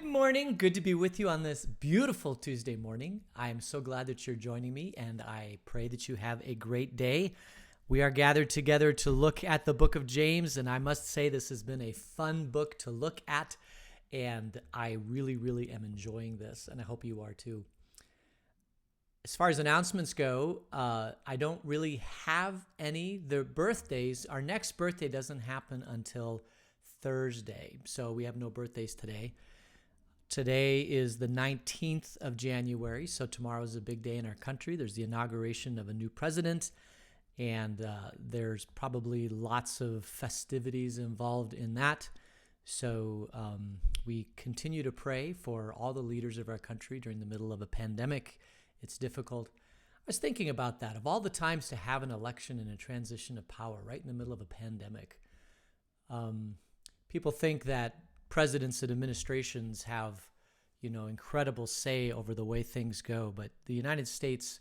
morning. Good to be with you on this beautiful Tuesday morning. I am so glad that you're joining me, and I pray that you have a great day. We are gathered together to look at the book of James, and I must say this has been a fun book to look at, and I really am enjoying this, and I hope you are too. As far as announcements go, I don't really have any. The birthdays, our next birthday doesn't happen until Thursday, so we have no birthdays today. Today is the 19th of January, so tomorrow is a big day in our country. There's the inauguration of a new president, and there's probably lots of festivities involved in that. So we continue to pray for all the leaders of our country during the middle of a pandemic. It's difficult. I was thinking about that. Of all the times to have an election and a transition of power right in the middle of a pandemic, people think that presidents and administrations have, incredible say over the way things go. But the United States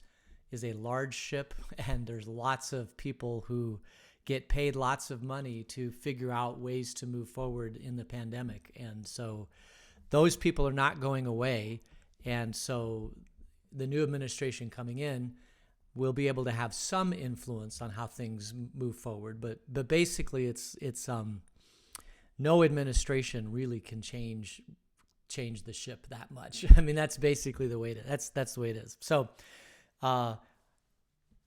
is a large ship, and there's lots of people who get paid lots of money to figure out ways to move forward in the pandemic. And so those people are not going away. And so the new administration coming in will be able to have some influence on how things move forward. But basically it's no administration really can change the ship that much. I mean, that's basically the way it is. That's the way it is. So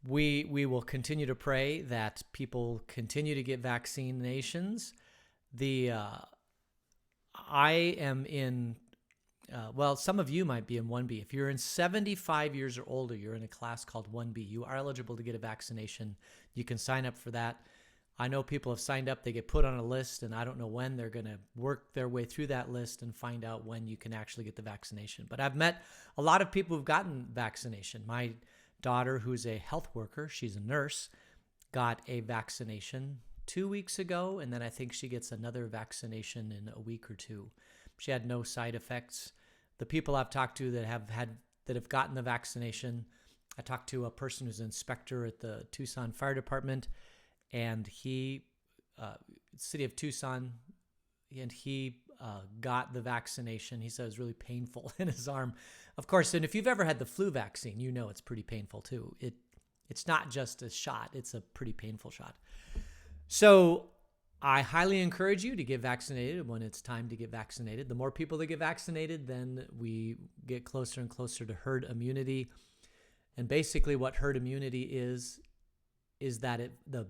we will continue to pray that people continue to get vaccinations. I am in, some of you might be in 1B. If you're in 75 years or older, you're in a class called 1B. You are eligible to get a vaccination. You can sign up for that. I know people have signed up, they get put on a list, and I don't know when they're going to work their way through that list and find out when you can actually get the vaccination. But I've met a lot of people who've gotten vaccination. My daughter, who's a health worker, she's a nurse, got a vaccination 2 weeks ago, and then I think she gets another vaccination in a week or two. She had no side effects. The people I've talked to that have gotten the vaccination, I talked to a person who's an inspector at the Tucson Fire Department, and he, city of Tucson, and he got the vaccination. He said it was really painful in his arm. Of course, and if you've ever had the flu vaccine, you know it's pretty painful too. It's not just a shot, it's a pretty painful shot. So I highly encourage you to get vaccinated when it's time to get vaccinated. The more people that get vaccinated, then we get closer and closer to herd immunity. And basically what herd immunity is that the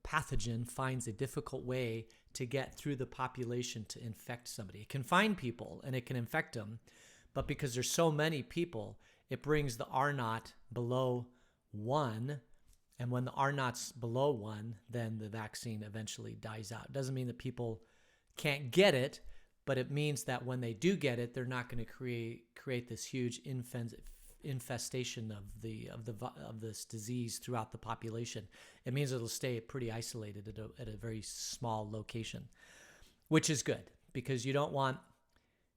pathogen finds a difficult way to get through the population to infect somebody. It can find people and it can infect them, but because there's so many people, it brings the R naught below 1, and when the R naught's below 1, then the vaccine eventually dies out. It doesn't mean that people can't get it, but it means that when they do get it, they're not going to create this huge infestation of this disease throughout the population. It means it'll stay pretty isolated at a very small location, which is good because you don't want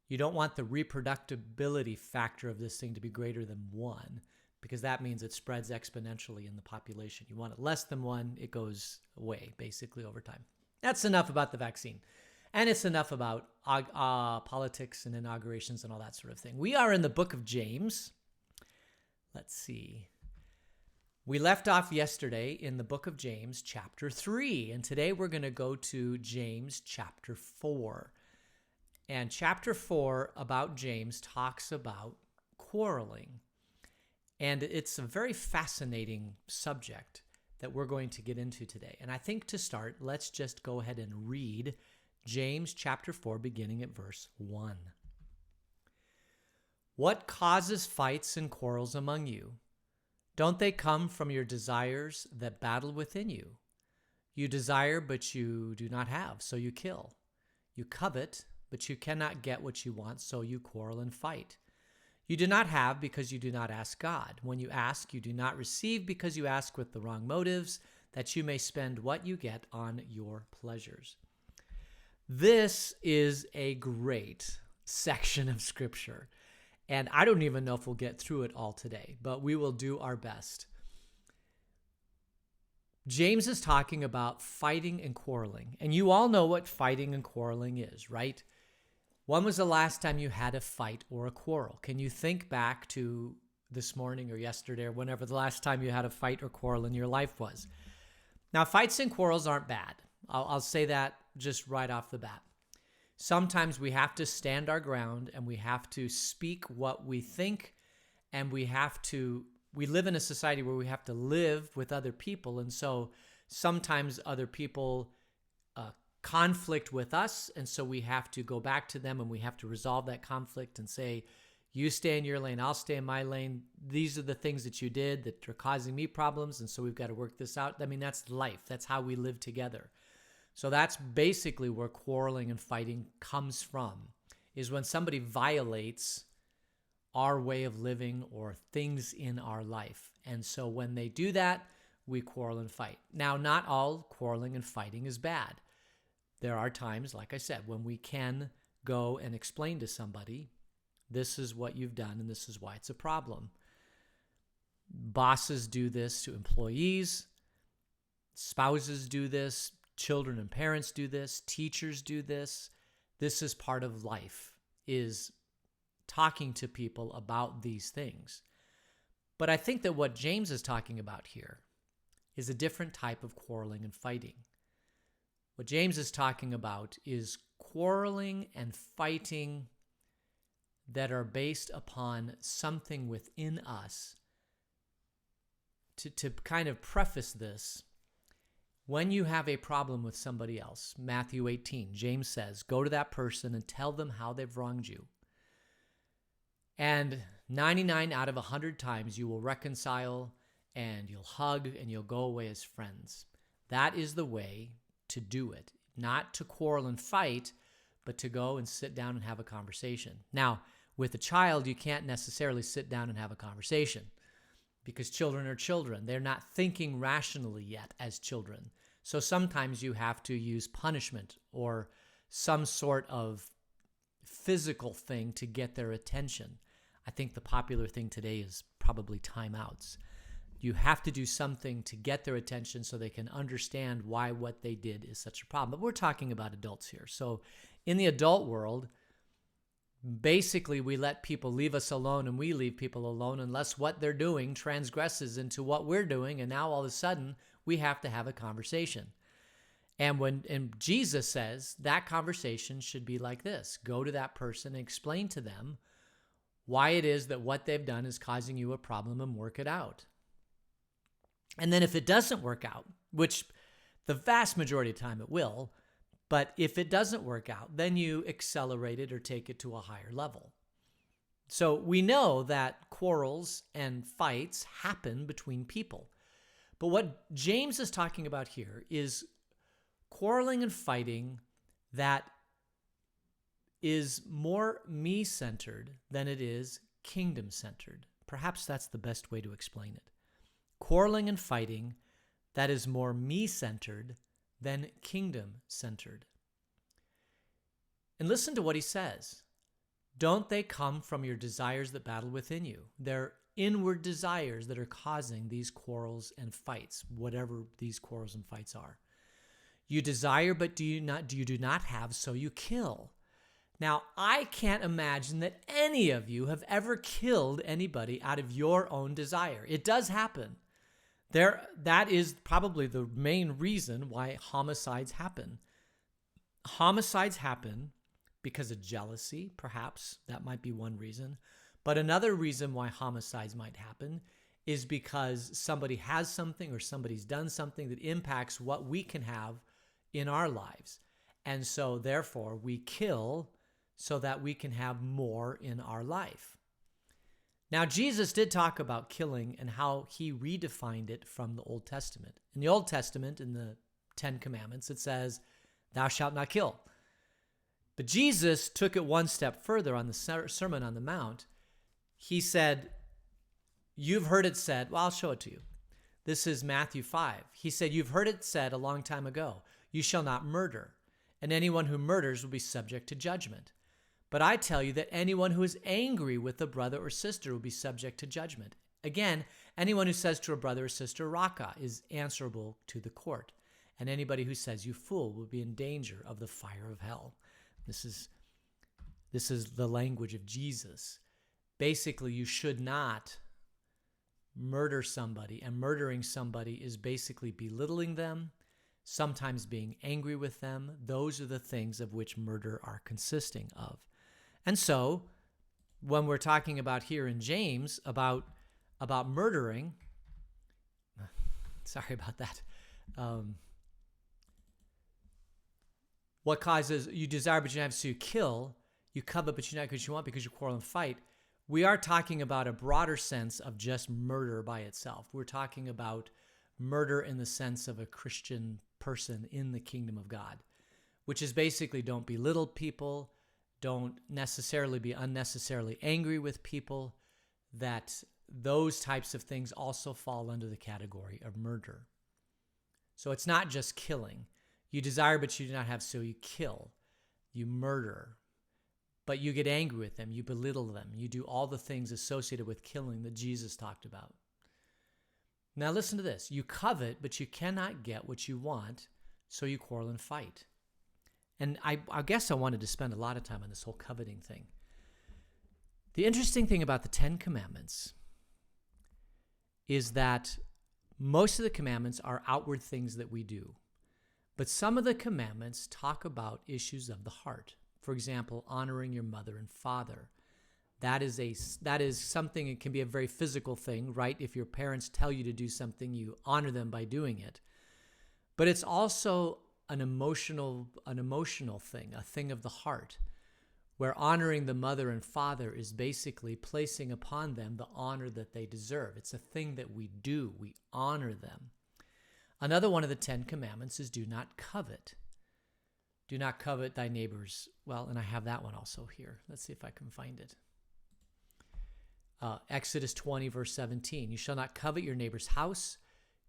the reproducibility factor of this thing to be greater than 1, because that means it spreads exponentially in the population. You want it less than 1, it goes away basically over time. That's enough about the vaccine. And it's enough about politics and inaugurations and all that sort of thing. We are in the book of James. Let's see. We left off yesterday in the book of James, chapter 3, and today we're going to go to James, chapter 4. And chapter 4 about James talks about quarreling. And it's a very fascinating subject that we're going to get into today. And I think to start, let's just go ahead and read James, chapter 4, beginning at verse 1. What causes fights and quarrels among you? Don't they come from your desires that battle within you? You desire, but you do not have, so you kill. You covet, but you cannot get what you want, so you quarrel and fight. You do not have because you do not ask God. When you ask, you do not receive because you ask with the wrong motives, that you may spend what you get on your pleasures. This is a great section of Scripture. And I don't even know if we'll get through it all today, but we will do our best. James is talking about fighting and quarreling. And you all know what fighting and quarreling is, right? When was the last time you had a fight or a quarrel? Can you think back to this morning or yesterday or whenever the last time you had a fight or quarrel in your life was? Now, fights and quarrels aren't bad. I'll say that just right off the bat. Sometimes we have to stand our ground and we have to speak what we think, and we live in a society where we have to live with other people. And so sometimes other people conflict with us. And so we have to go back to them and we have to resolve that conflict and say, you stay in your lane, I'll stay in my lane. These are the things that you did that are causing me problems. And so we've got to work this out. I mean, that's life. That's how we live together. So that's basically where quarreling and fighting comes from, is when somebody violates our way of living or things in our life. And so when they do that, we quarrel and fight. Now, not all quarreling and fighting is bad. There are times, like I said, when we can go and explain to somebody, this is what you've done and this is why it's a problem. Bosses do this to employees. Spouses do this. Children and parents do this. Teachers do this. This is part of life, is talking to people about these things. But I think that what James is talking about here is a different type of quarreling and fighting. What James is talking about is quarreling and fighting that are based upon something within us. To kind of preface this, when you have a problem with somebody else, Matthew 18, James says, go to that person and tell them how they've wronged you. And 99 out of 100 times you will reconcile and you'll hug and you'll go away as friends. That is the way to do it. Not to quarrel and fight, but to go and sit down and have a conversation. Now, with a child, you can't necessarily sit down and have a conversation because children are children. They're not thinking rationally yet as children. So sometimes you have to use punishment or some sort of physical thing to get their attention. I think the popular thing today is probably timeouts. You have to do something to get their attention so they can understand why what they did is such a problem. But we're talking about adults here. So in the adult world, basically we let people leave us alone, and we leave people alone unless what they're doing transgresses into what we're doing. And now all of a sudden we have to have a conversation. And Jesus says that conversation should be like this. Go to that person and explain to them why it is that what they've done is causing you a problem, and work it out. And then if it doesn't work out, which the vast majority of the time it will, but if it doesn't work out, then you accelerate it or take it to a higher level. So we know that quarrels and fights happen between people. But what James is talking about here is quarreling and fighting that is more me-centered than it is kingdom-centered. Perhaps that's the best way to explain it. Quarreling and fighting that is more me-centered than kingdom-centered. And listen to what he says. Don't they come from your desires that battle within you? They're inward desires that are causing these quarrels and fights, whatever these quarrels and fights are. You desire, but you do not have, so you kill. Now, I can't imagine that any of you have ever killed anybody out of your own desire. It does happen. That is probably the main reason why homicides happen. Homicides happen because of jealousy, perhaps. That might be one reason. But another reason why homicides might happen is because somebody has something or somebody's done something that impacts what we can have in our lives. And so therefore we kill so that we can have more in our life. Now, Jesus did talk about killing and how he redefined it from the Old Testament. In the Old Testament, in the 10 Commandments, it says, thou shalt not kill. But Jesus took it one step further on the Sermon on the Mount. He said, you've heard it said, well, I'll show it to you. This is Matthew 5. He said, you've heard it said a long time ago, you shall not murder, and anyone who murders will be subject to judgment. But I tell you that anyone who is angry with a brother or sister will be subject to judgment. Again, anyone who says to a brother or sister, Raka, is answerable to the court. And anybody who says, you fool, will be in danger of the fire of hell. This is This is the language of Jesus. Basically, you should not murder somebody, and murdering somebody is basically belittling them, sometimes being angry with them. Those are the things of which murder are consisting of. And so, when we're talking about here in James about murdering, sorry about that. What causes you desire but you don't have, so you kill, you covet but you not because you want, because you quarrel and fight. We are talking about a broader sense of just murder by itself. We're talking about murder in the sense of a Christian person in the kingdom of God, which is basically don't belittle people, don't necessarily be unnecessarily angry with people, that those types of things also fall under the category of murder. So it's not just killing. You desire but you do not have, so you kill, you murder. But you get angry with them, you belittle them, you do all the things associated with killing that Jesus talked about. Now listen to this. You covet, but you cannot get what you want, so you quarrel and fight. And I guess I wanted to spend a lot of time on this whole coveting thing. The interesting thing about the 10 Commandments is that most of the commandments are outward things that we do. But some of the commandments talk about issues of the heart. For example, honoring your mother and father. That is something, it can be a very physical thing, right? If your parents tell you to do something, you honor them by doing it. But it's also an emotional thing, a thing of the heart, where honoring the mother and father is basically placing upon them the honor that they deserve. It's a thing that we do. We honor them. Another one of the 10 Commandments is do not covet. Do not covet thy neighbor's. Well, and I have that one also here. Let's see if I can find it. Exodus 20, verse 17. You shall not covet your neighbor's house.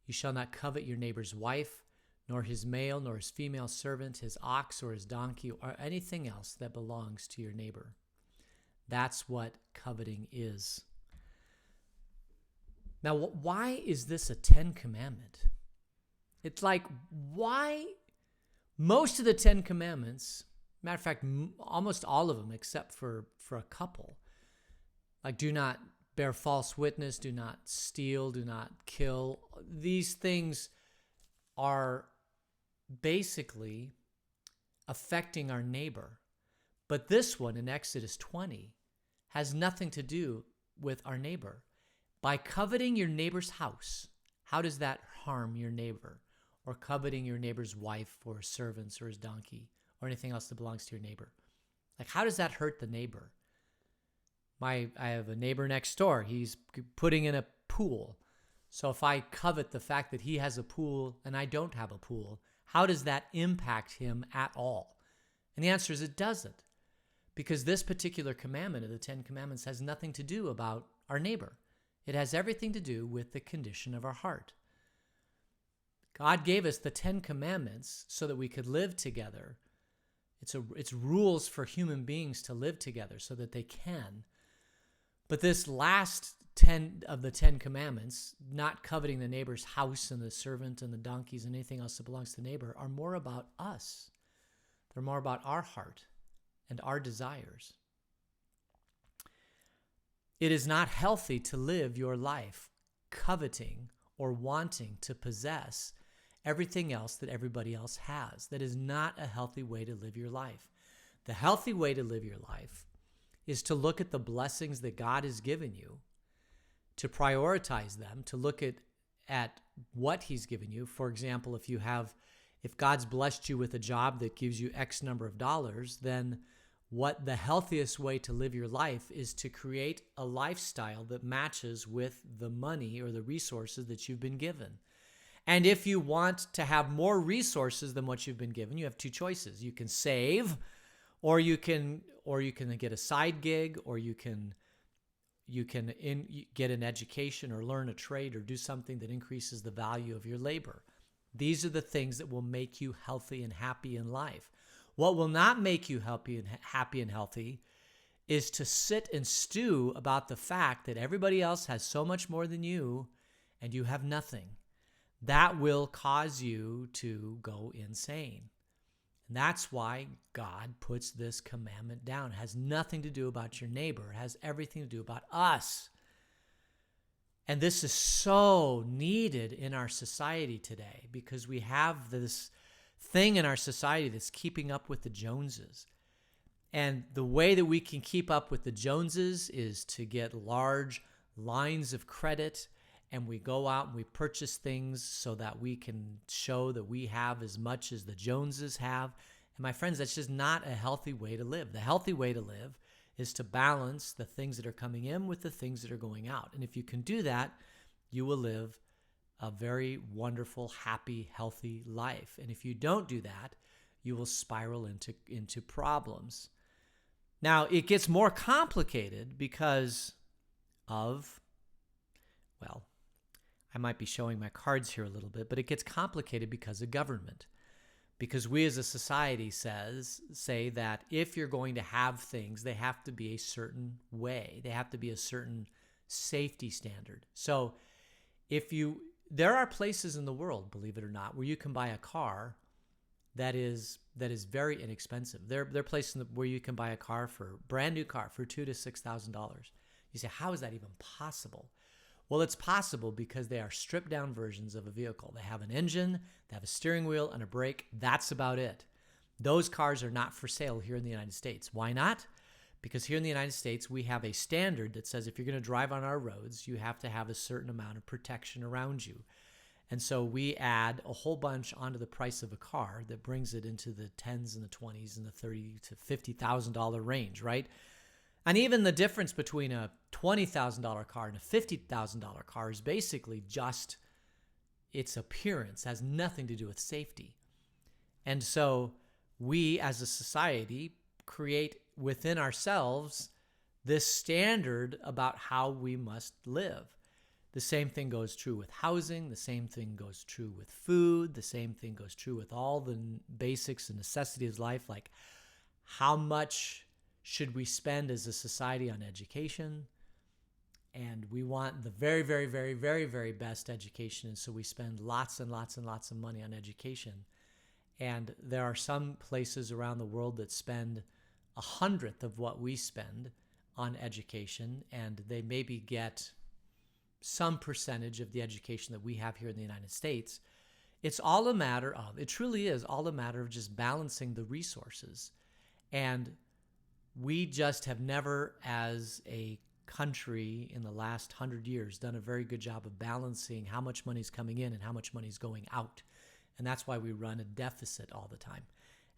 You shall not covet your neighbor's wife, nor his male, nor his female servant, his ox or his donkey, or anything else that belongs to your neighbor. That's what coveting is. Now, why is this a 10 commandment? It's like, why? Most of the 10 commandments, matter of fact, almost all of them except for a couple, like do not bear false witness, do not steal, do not kill. These things are basically affecting our neighbor. But this one in Exodus 20 has nothing to do with our neighbor. By coveting your neighbor's house, how does that harm your neighbor? Or coveting your neighbor's wife or servants or his donkey or anything else that belongs to your neighbor. Like, how does that hurt the neighbor? I have a neighbor next door. He's putting in a pool. So if I covet the fact that he has a pool and I don't have a pool, how does that impact him at all? And the answer is it doesn't. Because this particular commandment of the 10 Commandments has nothing to do about our neighbor. It has everything to do with the condition of our heart. God gave us the 10 Commandments so that we could live together. It's rules for human beings to live together so that they can. But this last 10 of the 10 Commandments, not coveting the neighbor's house and the servant and the donkeys and anything else that belongs to the neighbor, are more about us. They're more about our heart and our desires. It is not healthy to live your life coveting or wanting to possess everything else that everybody else has. That is not a healthy way to live your life. The healthy way to live your life is to look at the blessings that God has given you, to prioritize them, to look at what he's given you. For example, if God's blessed you with a job that gives you X number of dollars, then what the healthiest way to live your life is to create a lifestyle that matches with the money or the resources that you've been given. And if you want to have more resources than what you've been given, you have two choices. You can save, or you can get a side gig, or you can get an education or learn a trade or do something that increases the value of your labor. These are the things that will make you healthy and happy in life. What will not make you happy and healthy is to sit and stew about the fact that everybody else has so much more than you and you have nothing. That will cause you to go insane. And that's why God puts this commandment down. It has nothing to do about your neighbor. It has everything to do about us. And this is so needed in our society today because we have this thing in our society that's keeping up with the Joneses. And the way that we can keep up with the Joneses is to get large lines of credit, and we go out and we purchase things so that we can show that we have as much as the Joneses have. And my friends, that's just not a healthy way to live. The healthy way to live is to balance the things that are coming in with the things that are going out. And if you can do that, you will live a very wonderful, happy, healthy life. And if you don't do that, you will spiral into problems. Now, it gets more complicated because of, well, I might be showing my cards here a little bit, but it gets complicated because of government. Because we as a society say that if you're going to have things, they have to be a certain way. They have to be a certain safety standard. So there are places in the world, believe it or not, where you can buy a car that is very inexpensive. There are places where you can buy a car brand new car for $2,000 to $6,000. You say, how is that even possible? Well, it's possible because they are stripped down versions of a vehicle. They have an engine, they have a steering wheel and a brake. That's about it. Those cars are not for sale here in the United States. Why not? Because here in the United States, we have a standard that says if you're going to drive on our roads, you have to have a certain amount of protection around you. And so we add a whole bunch onto the price of a car that brings it into the tens and the 20s and the $30,000 to $50,000 range, right? And even the difference between a $20,000 car and a $50,000 car is basically just its appearance, has nothing to do with safety. And so we as a society create within ourselves this standard about how we must live. The same thing goes true with housing. The same thing goes true with food. The same thing goes true with all the basics and necessities of life, like how much should we spend as a society on education? And we want the very, very, very, very, very best education. And so we spend lots and lots and lots of money on education. And there are some places around the world that spend 100th of what we spend on education, and they maybe get some percentage of the education that we have here in the United States. It's all a matter of, it truly is all a matter of just balancing the resources. And we just have never, as a country in the last 100 years, done a very good job of balancing how much money is coming in and how much money is going out. And that's why we run a deficit all the time.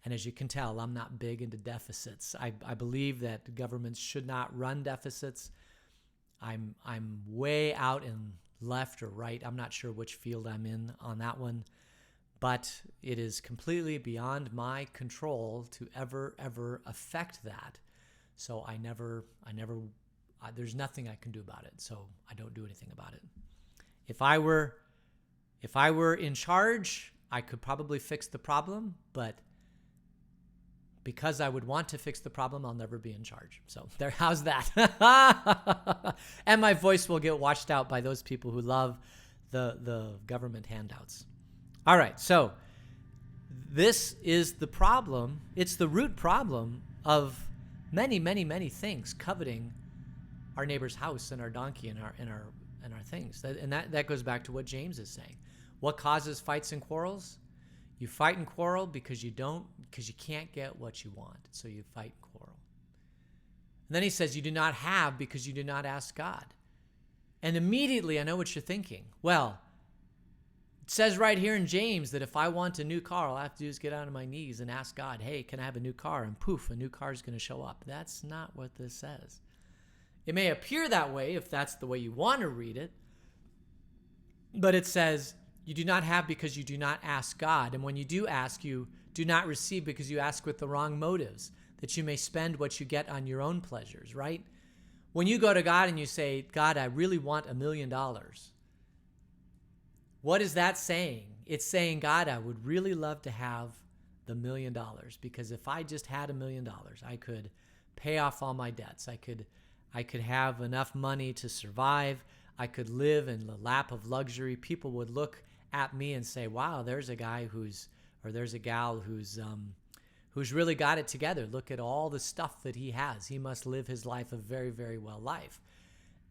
And as you can tell, I'm not big into deficits. I believe that governments should not run deficits. I'm way out in left or right. I'm not sure which field I'm in on that one. But it is completely beyond my control to ever affect that. So there's nothing I can do about it. So I don't do anything about it. If I were in charge, I could probably fix the problem, but because I would want to fix the problem, I'll never be in charge. So there, how's that? And my voice will get washed out by those people who love the government handouts. All right, so this is the problem. It's the root problem of many, many, many things: coveting our neighbor's house and our donkey and our things. And that goes back to what James is saying. What causes fights and quarrels? You fight and quarrel because you can't get what you want. So you fight and quarrel. And then he says you do not have because you do not ask God. And immediately I know what you're thinking. Well, it says right here in James that if I want a new car, all I have to do is get on my knees and ask God, hey, can I have a new car? And poof, a new car is going to show up. That's not what this says. It may appear that way if that's the way you want to read it, but it says you do not have because you do not ask God. And when you do ask, you do not receive because you ask with the wrong motives, that you may spend what you get on your own pleasures, right? When you go to God and you say, God, I really want $1 million. What is that saying? It's saying, God, I would really love to have the $1 million, because if I just had $1 million, I could pay off all my debts. I could have enough money to survive. I could live in the lap of luxury. People would look at me and say, wow, there's a guy there's a gal who's who's really got it together. Look at all the stuff that he has. He must live his life a very, very well life.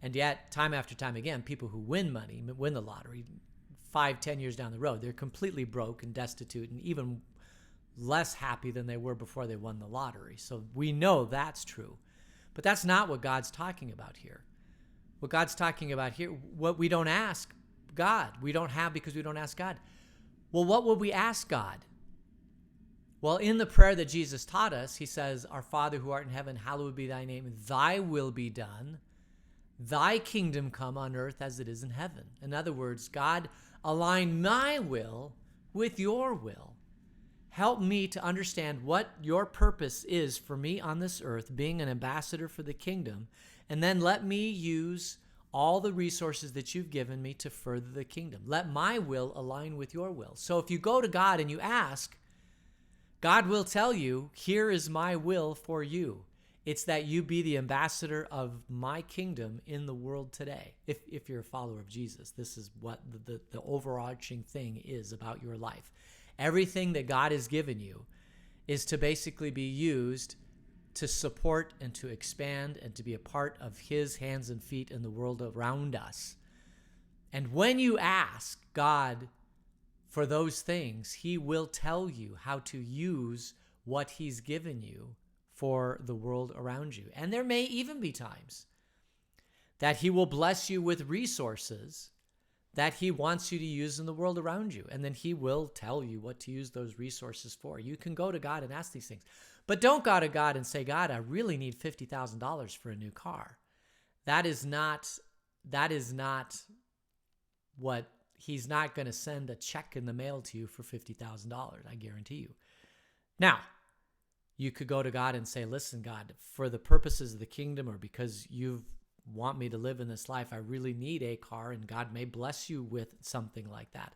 And yet, time after time again, people who win money, win the lottery, 5-10 years down the road, they're completely broke and destitute and even less happy than they were before they won the lottery. So we know that's true. But that's not what God's talking about here. What God's talking about here, what we don't ask God, we don't have because we don't ask God. Well, what would we ask God? Well, in the prayer that Jesus taught us, he says, Our Father who art in heaven, hallowed be thy name. Thy will be done. Thy kingdom come on earth as it is in heaven. In other words, God, align my will with your will. Help me to understand what your purpose is for me on this earth, being an ambassador for the kingdom, and then let me use all the resources that you've given me to further the kingdom. Let my will align with your will. So if you go to God and you ask, God will tell you, here is my will for you. It's that you be the ambassador of my kingdom in the world today. If you're a follower of Jesus, this is what the overarching thing is about your life. Everything that God has given you is to basically be used to support and to expand and to be a part of his hands and feet in the world around us. And when you ask God for those things, he will tell you how to use what he's given you for the world around you. And there may even be times that he will bless you with resources that he wants you to use in the world around you. And then he will tell you what to use those resources for. You can go to God and ask these things. But don't go to God and say, God, I really need $50,000 for a new car. That is not what he's not going to send a check in the mail to you for $50,000. I guarantee you. Now, you could go to God and say, listen, God, for the purposes of the kingdom or because you want me to live in this life, I really need a car, and God may bless you with something like that.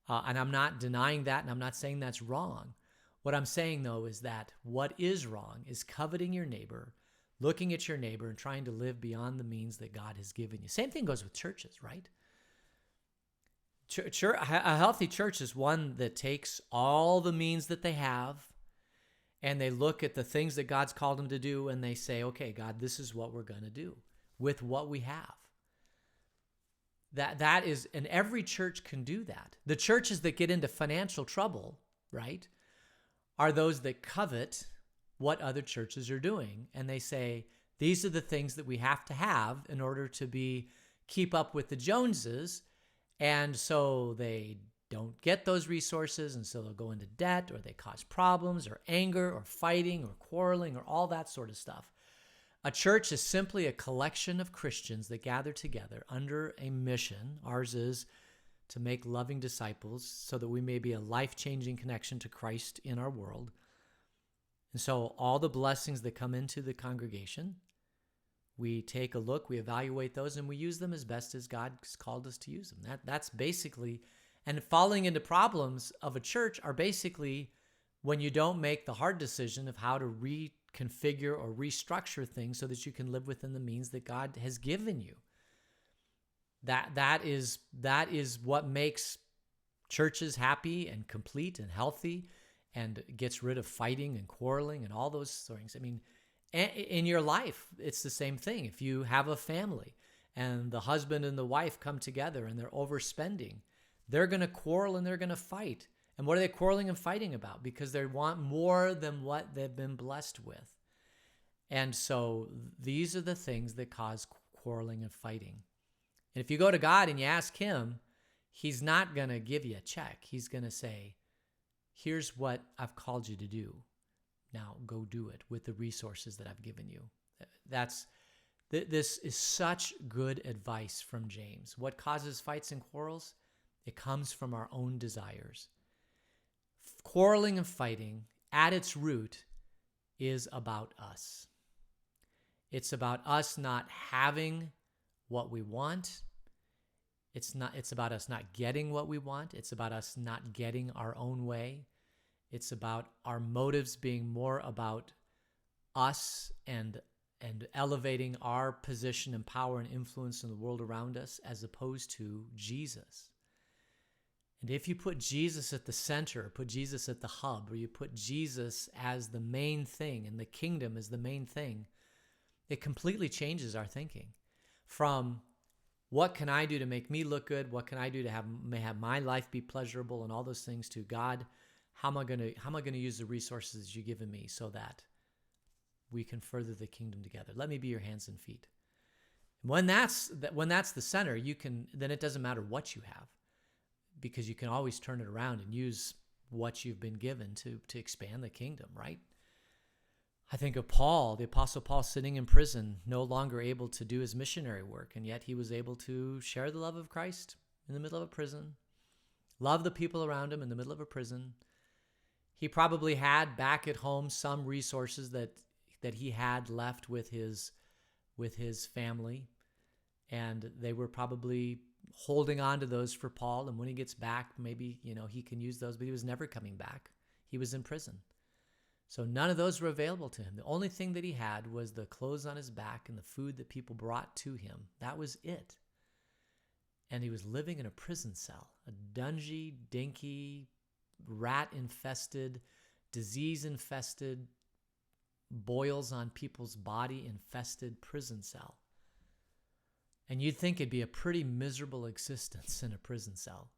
And I'm not denying that, and I'm not saying that's wrong. What I'm saying, though, is that what is wrong is coveting your neighbor, looking at your neighbor, and trying to live beyond the means that God has given you. Same thing goes with churches, right? A healthy church is one that takes all the means that they have, and they look at the things that God's called them to do, and they say, okay, God, this is what we're going to do with what we have. That is, and every church can do that. The churches that get into financial trouble, right, are those that covet what other churches are doing. And they say, these are the things that we have to have in order to keep up with the Joneses. And so they don't get those resources, and so they'll go into debt, or they cause problems or anger or fighting or quarreling or all that sort of stuff. A church is simply a collection of Christians that gather together under a mission. Ours is to make loving disciples so that we may be a life-changing connection to Christ in our world. And so all the blessings that come into the congregation, we take a look, we evaluate those, and we use them as best as God's called us to use them. That's basically, and falling into problems of a church are basically when you don't make the hard decision of how to reconfigure or restructure things so that you can live within the means that God has given you. That is what makes churches happy and complete and healthy, and gets rid of fighting and quarreling and all those things. I mean, in your life, it's the same thing. If you have a family and the husband and the wife come together and they're overspending, they're going to quarrel and they're going to fight. And what are they quarreling and fighting about? Because they want more than what they've been blessed with. And so these are the things that cause quarreling and fighting. And if you go to God and you ask him, he's not going to give you a check. He's going to say, here's what I've called you to do. Now go do it with the resources that I've given you. This is such good advice from James. What causes fights and quarrels? It comes from our own desires. Quarreling and fighting at its root is about us. It's about us not having what we want. It's about us not getting what we want. It's about us not getting our own way. It's about our motives being more about us and elevating our position and power and influence in the world around us as opposed to Jesus. And if you put Jesus at the center, put Jesus at the hub, or you put Jesus as the main thing and the kingdom as the main thing, it completely changes our thinking from what can I do to make me look good? What can I do to have my life be pleasurable and all those things to God? How am I going to use the resources you've given me so that we can further the kingdom together? Let me be your hands and feet. When that's the center, then it doesn't matter what you have, because you can always turn it around and use what you've been given to expand the kingdom, right? I think of Paul, the Apostle Paul, sitting in prison, no longer able to do his missionary work, and yet he was able to share the love of Christ in the middle of a prison, love the people around him in the middle of a prison. He probably had back at home some resources that he had left with his family, and they were probably holding on to those for Paul. And when he gets back, maybe he can use those, but he was never coming back. He was in prison. So none of those were available to him. The only thing that he had was the clothes on his back and the food that people brought to him. That was it. And he was living in a prison cell, a dungy, dinky, rat-infested, disease-infested, boils on people's body-infested prison cell. And you'd think it'd be a pretty miserable existence in a prison cell.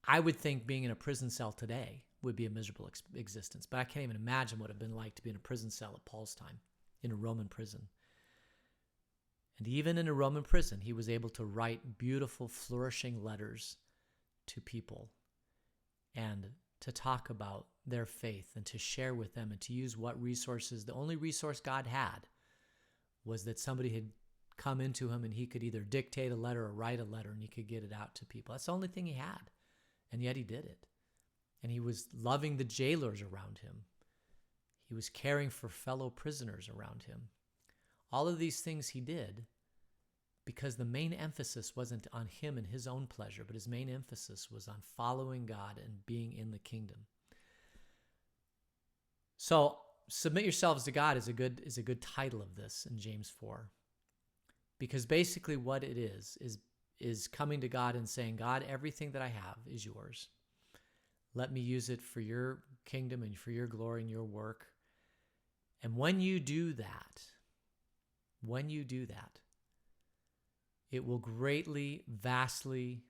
I would think being in a prison cell today would be a miserable existence, but I can't even imagine what it would have been like to be in a prison cell at Paul's time, in a Roman prison. And even in a Roman prison, he was able to write beautiful, flourishing letters to people and to talk about their faith and to share with them and to use what resources. The only resource God had was that somebody had come into him and he could either dictate a letter or write a letter and he could get it out to people. That's the only thing he had. And yet he did it. And he was loving the jailers around him. He was caring for fellow prisoners around him. All of these things he did because the main emphasis wasn't on him and his own pleasure, but his main emphasis was on following God and being in the kingdom. So submit yourselves to God is a good title of this in James 4. Because basically what it is coming to God and saying, God, everything that I have is yours. Let me use it for your kingdom and for your glory and your work. And when you do that, it will greatly, vastly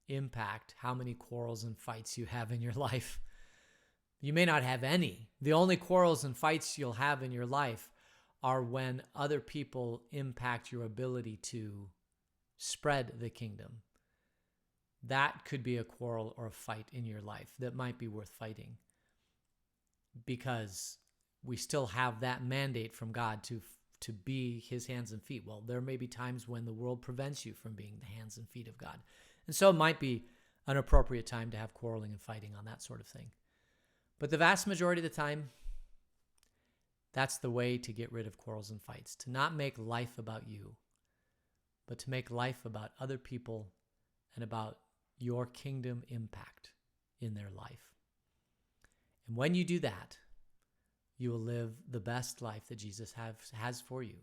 impact how many quarrels and fights you have in your life. You may not have any. The only quarrels and fights you'll have in your life are when other people impact your ability to spread the kingdom. That could be a quarrel or a fight in your life that might be worth fighting, because we still have that mandate from God to be his hands and feet. Well, there may be times when the world prevents you from being the hands and feet of God. And so it might be an appropriate time to have quarreling and fighting on that sort of thing. But the vast majority of the time, that's the way to get rid of quarrels and fights, to not make life about you, but to make life about other people and about your kingdom impact in their life. And when you do that, you will live the best life that Jesus has for you.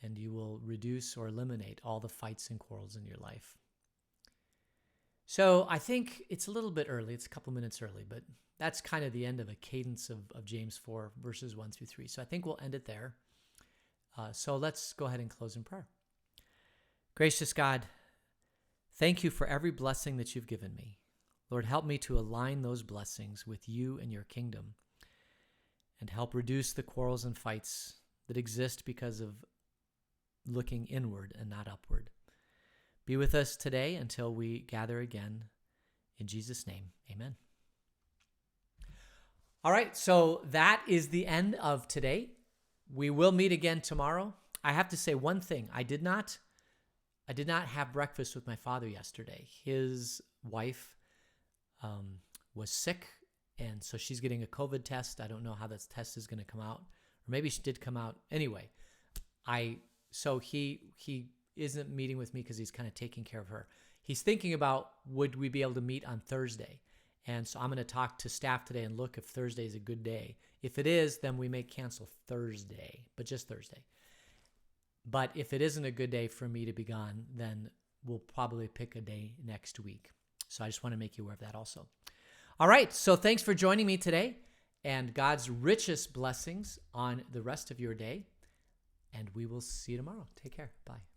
And you will reduce or eliminate all the fights and quarrels in your life. So I think it's a little bit early. It's a couple minutes early, but that's kind of the end of a cadence of James 4, verses 1 through 3. So I think we'll end it there. So let's go ahead and close in prayer. Gracious God, thank you for every blessing that you've given me. Lord, help me to align those blessings with you and your kingdom, and help reduce the quarrels and fights that exist because of looking inward and not upward. Be with us today until we gather again. In Jesus' name, amen. All right, so that is the end of today. We will meet again tomorrow. I have to say one thing. I did not have breakfast with my father yesterday. His wife was sick, and so she's getting a COVID test. I don't know how this test is going to come out, or maybe she did come out. Anyway, so he isn't meeting with me because he's kind of taking care of her. He's thinking about, would we be able to meet on Thursday? And so I'm going to talk to staff today and look if Thursday is a good day. If it is, then we may cancel Thursday, but just Thursday. But if it isn't a good day for me to be gone, then we'll probably pick a day next week. So I just want to make you aware of that also. All right, so thanks for joining me today, and God's richest blessings on the rest of your day. And we will see you tomorrow. Take care. Bye.